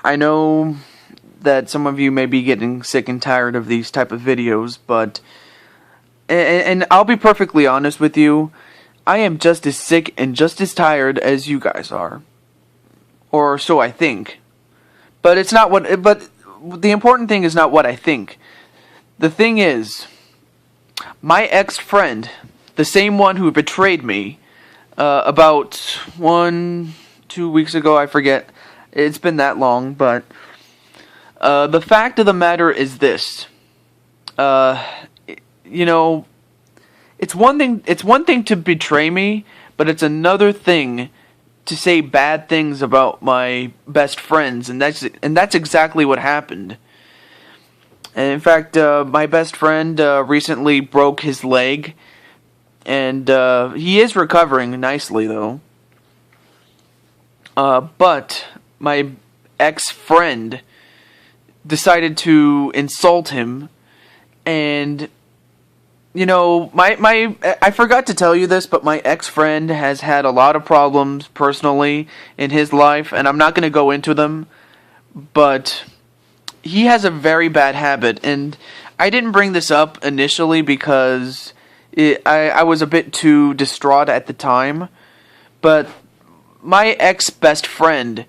I know that some of you may be getting sick and tired of these type of videos, but and I'll be perfectly honest with you, I am just as sick and just as tired as you guys are. Or so I think. But the important thing is not what I think. The thing is, my ex-friend, the same one who betrayed me, about 1-2 weeks ago, I forget. It's been that long, but the fact of the matter is this. It's one thing to betray me, but it's another thing to say bad things about my best friends, and that's exactly what happened. And in fact, my best friend recently broke his leg, and he is recovering nicely, though. But my ex-friend decided to insult him, and I forgot to tell you this, but my ex-friend has had a lot of problems personally in his life, and I'm not going to go into them, but he has a very bad habit, and I didn't bring this up initially because I was a bit too distraught at the time, but my ex-best friend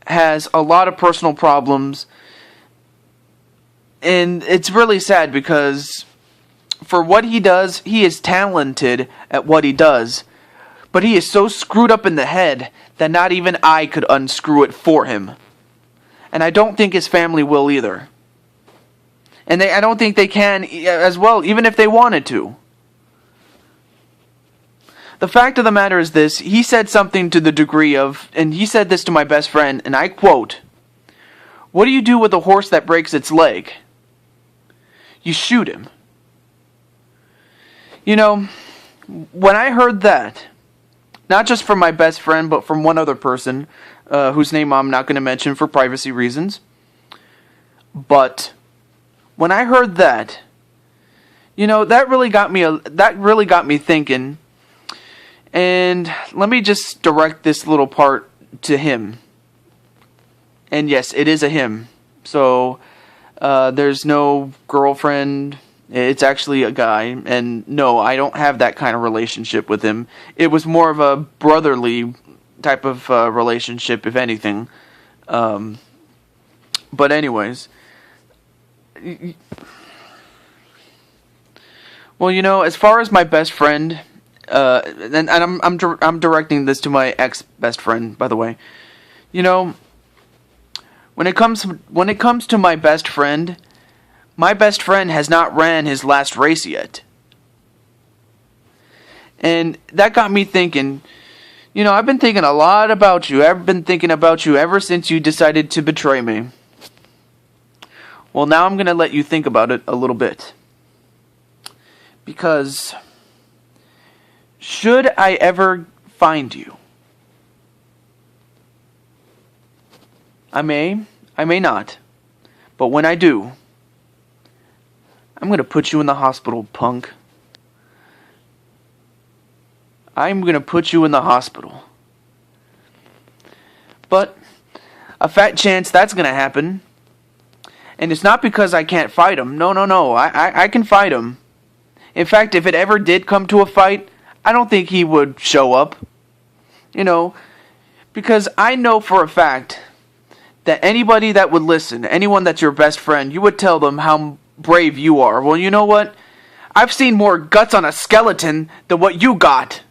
has a lot of personal problems, and it's really sad because for what he does, he is talented at what he does, but he is so screwed up in the head that not even I could unscrew it for him. And I don't think his family will either. And I don't think they can as well, even if they wanted to. The fact of the matter is this, he said something to the degree of, and he said this to my best friend, and I quote, "What do you do with a horse that breaks its leg? You shoot him." When I heard that, not just from my best friend, but from one other person, whose name I'm not going to mention for privacy reasons, but when I heard that, that really got me thinking. And let me just direct this little part to him. And yes, it is a him. So there's no girlfriend. It's actually a guy, and no, I don't have that kind of relationship with him. It was more of a brotherly type of relationship, if anything. But anyways, well, as far as my best friend, and I'm directing this to my ex-best friend, by the way. When it comes to my best friend has not ran his last race yet. And that got me thinking, I've been thinking a lot about you. I've been thinking about you ever since you decided to betray me. Well, now I'm going to let you think about it a little bit. Because should I ever find you, I may not. But when I do, I'm going to put you in the hospital, punk. I'm going to put you in the hospital. But a fat chance that's going to happen. And it's not because I can't fight him. No. I can fight him. In fact, if it ever did come to a fight, I don't think he would show up. Because I know for a fact that anybody that would listen, anyone that's your best friend, you would tell them how brave you are. Well, you know what? I've seen more guts on a skeleton than what you got.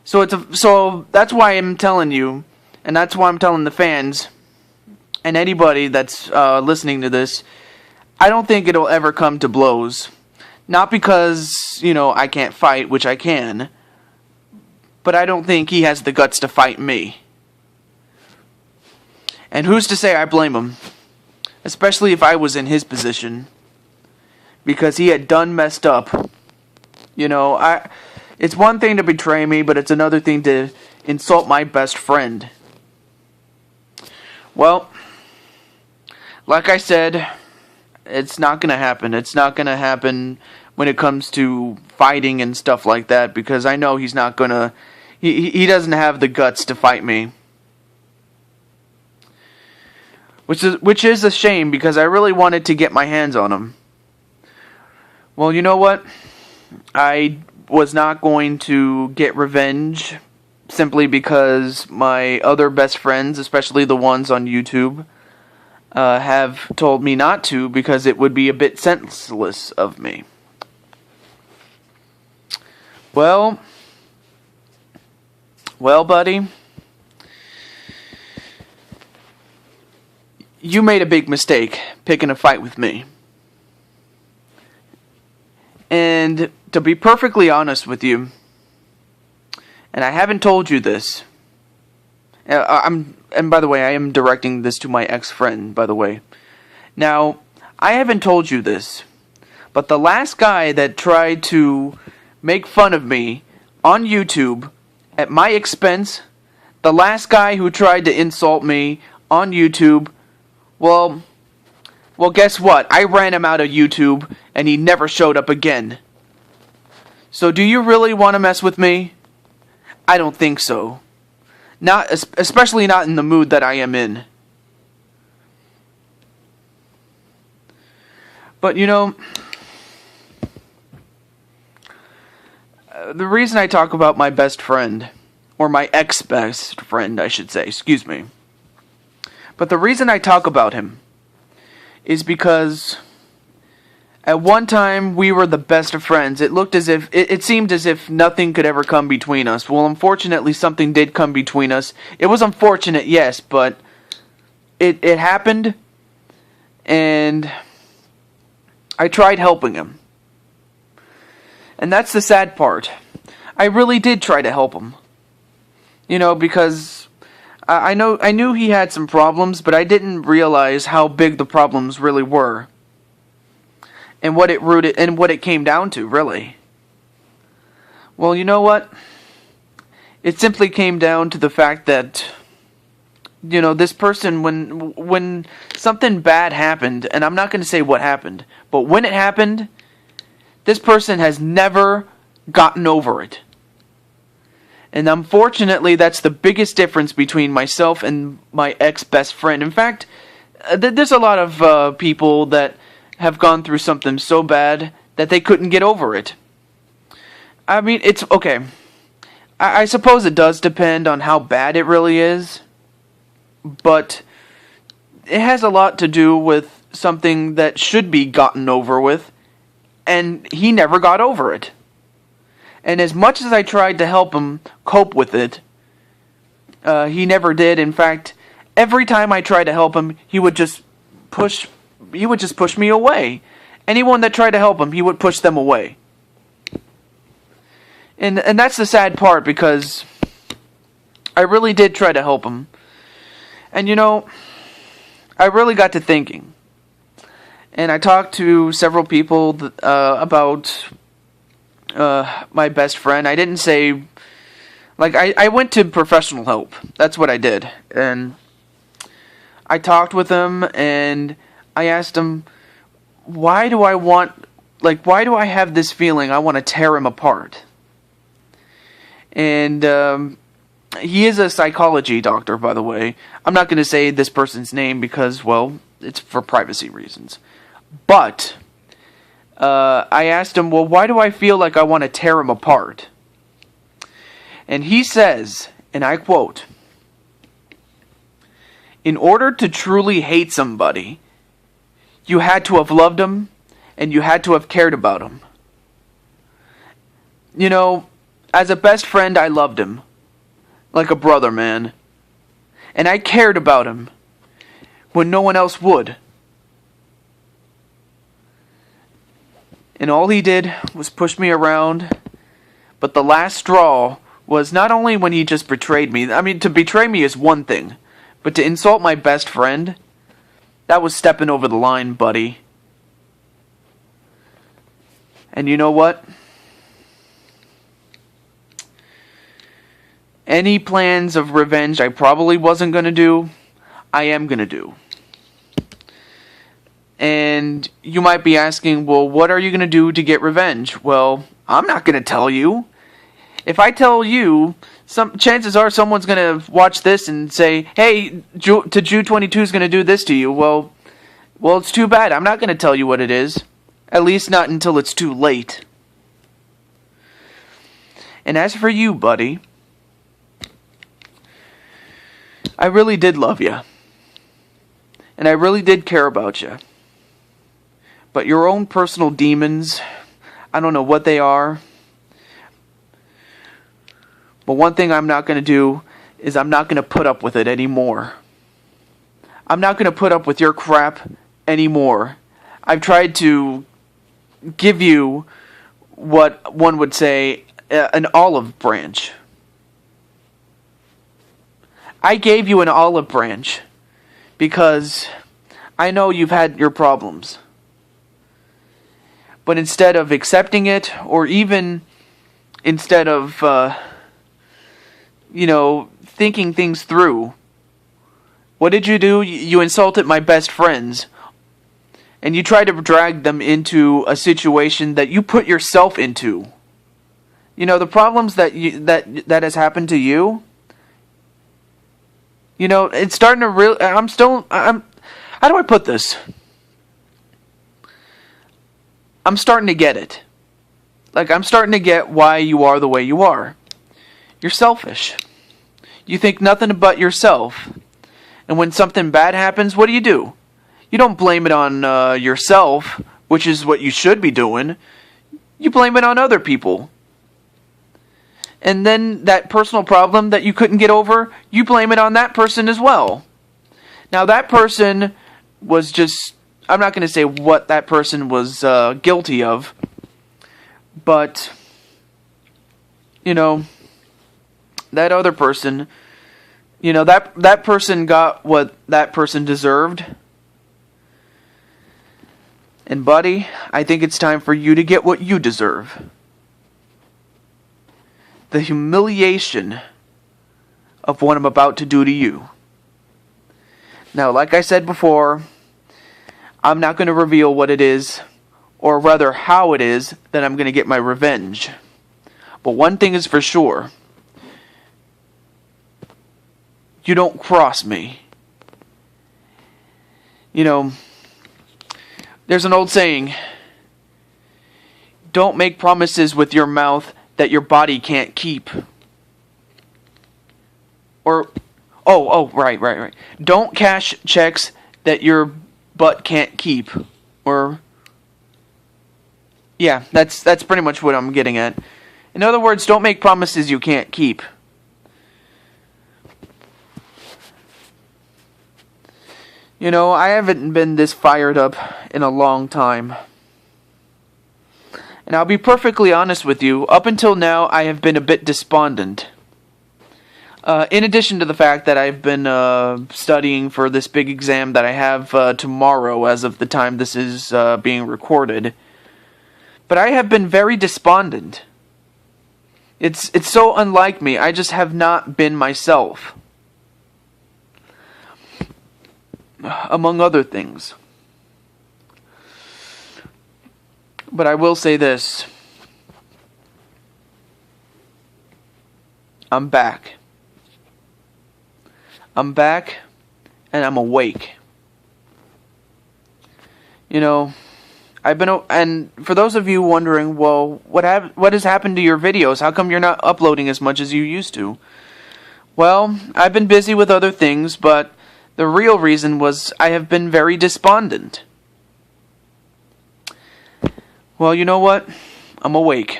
So that's why I'm telling you, and that's why I'm telling the fans and anybody that's listening to this, I don't think it'll ever come to blows. Not because, I can't fight, which I can, but I don't think he has the guts to fight me. And who's to say I blame him? Especially if I was in his position. Because he had done messed up. It's one thing to betray me, but it's another thing to insult my best friend. Well, like I said, it's not going to happen. It's not going to happen when it comes to fighting and stuff like that, because I know he's not going to... He doesn't have the guts to fight me. which is a shame because I really wanted to get my hands on him. Well, you know what? I was not going to get revenge simply because my other best friends, especially the ones on YouTube, have told me not to because it would be a bit senseless of me. Well, buddy, you made a big mistake picking a fight with me. And to be perfectly honest with you, and I haven't told you this, and by the way, I am directing this to my ex-friend, by the way. Now, I haven't told you this, but the last guy that tried to make fun of me on YouTube at my expense, the last guy who tried to insult me on YouTube, well, guess what? I ran him out of YouTube, and he never showed up again. So do you really want to mess with me? I don't think so. Especially not in the mood that I am in. But you know, the reason I talk about my best friend, or my ex-best friend, I should say, excuse me. But the reason I talk about him is because at one time we were the best of friends. It seemed as if nothing could ever come between us. Well, unfortunately, something did come between us. It was unfortunate, yes, but it happened, and I tried helping him. And that's the sad part. I really did try to help him. You know, because I knew he had some problems, but I didn't realize how big the problems really were. And what it came down to, really. Well, you know what? It simply came down to the fact that, you know, this person, when something bad happened, and I'm not going to say what happened, but when it happened, this person has never gotten over it. And unfortunately, that's the biggest difference between myself and my ex-best friend. In fact, there's a lot of people that have gone through something so bad that they couldn't get over it. I mean, it's okay. I suppose it does depend on how bad it really is, but it has a lot to do with something that should be gotten over with, and he never got over it. And as much as I tried to help him cope with it, he never did. In fact, every time I tried to help him, he would just push me away. Anyone that tried to help him, he would push them away. And that's the sad part, because I really did try to help him. And you know, I really got to thinking. And I talked to several people about my best friend. I didn't say, like, I went to professional help. That's what I did. And I talked with him, and I asked him, why do I have this feeling I want to tear him apart? And he is a psychology doctor, by the way. I'm not going to say this person's name because, well, it's for privacy reasons. But I asked him, well, why do I feel like I want to tear him apart? And he says, and I quote, "In order to truly hate somebody, you had to have loved him, and you had to have cared about him." You know, as a best friend, I loved him. Like a brother, man. And I cared about him when no one else would. And all he did was push me around. But the last straw was not only when he just betrayed me. I mean, to betray me is one thing. But to insult my best friend, that was stepping over the line, buddy. And you know what? Any plans of revenge I probably wasn't going to do, I am going to do. And you might be asking, well, what are you going to do to get revenge? Well, I'm not going to tell you. If I tell you, chances are someone's going to watch this and say, hey, Jude 22 is going to do this to you. Well, it's too bad. I'm not going to tell you what it is. At least not until it's too late. And as for you, buddy, I really did love you. And I really did care about you. But your own personal demons, I don't know what they are. But one thing I'm not going to do is I'm not going to put up with it anymore. I'm not going to put up with your crap anymore. I've tried to give you what one would say an olive branch. I gave you an olive branch because I know you've had your problems. But instead of accepting it, or even instead of, thinking things through, what did you do? You insulted my best friends. And you tried to drag them into a situation that you put yourself into. You know, the problems that has happened to you, it's starting to how do I put this? I'm starting to get it. Like, I'm starting to get why you are the way you are. You're selfish. You think nothing but yourself. And when something bad happens, what do? You don't blame it on yourself, which is what you should be doing. You blame it on other people. And then that personal problem that you couldn't get over, you blame it on that person as well. Now that person was just, I'm not going to say what that person was guilty of, but, that other person, that person got what that person deserved. And buddy, I think it's time for you to get what you deserve. The humiliation of what I'm about to do to you. Now, like I said before, I'm not going to reveal what it is, or rather how it is, that I'm going to get my revenge. But one thing is for sure. You don't cross me. There's an old saying, don't make promises with your mouth that your body can't keep. Or, right. Don't cash checks that your butt can't keep. Or, yeah, that's pretty much what I'm getting at. In other words, don't make promises you can't keep. I haven't been this fired up in a long time. And I'll be perfectly honest with you, up until now I have been a bit despondent. In addition to the fact that I've been studying for this big exam that I have tomorrow as of the time this is being recorded. But I have been very despondent. It's so unlike me. I just have not been myself. Among other things. But I will say this. I'm back. I'm back, and I'm awake. I've been, and for those of you wondering, well, what has happened to your videos? How come you're not uploading as much as you used to? Well, I've been busy with other things, but the real reason was I have been very despondent. Well, you know what? I'm awake.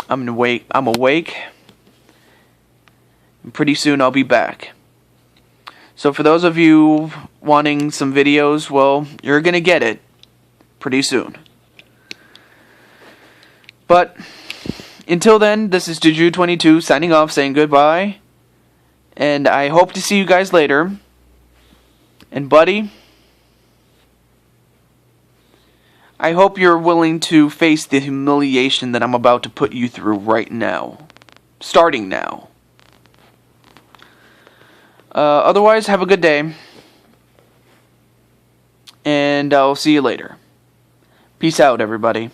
I'm awake. And pretty soon I'll be back. So for those of you wanting some videos, well, you're going to get it pretty soon. But until then, this is Juju22 signing off, saying goodbye. And I hope to see you guys later. And buddy, I hope you're willing to face the humiliation that I'm about to put you through right now. Starting now. Otherwise, have a good day. And I'll see you later. Peace out, everybody.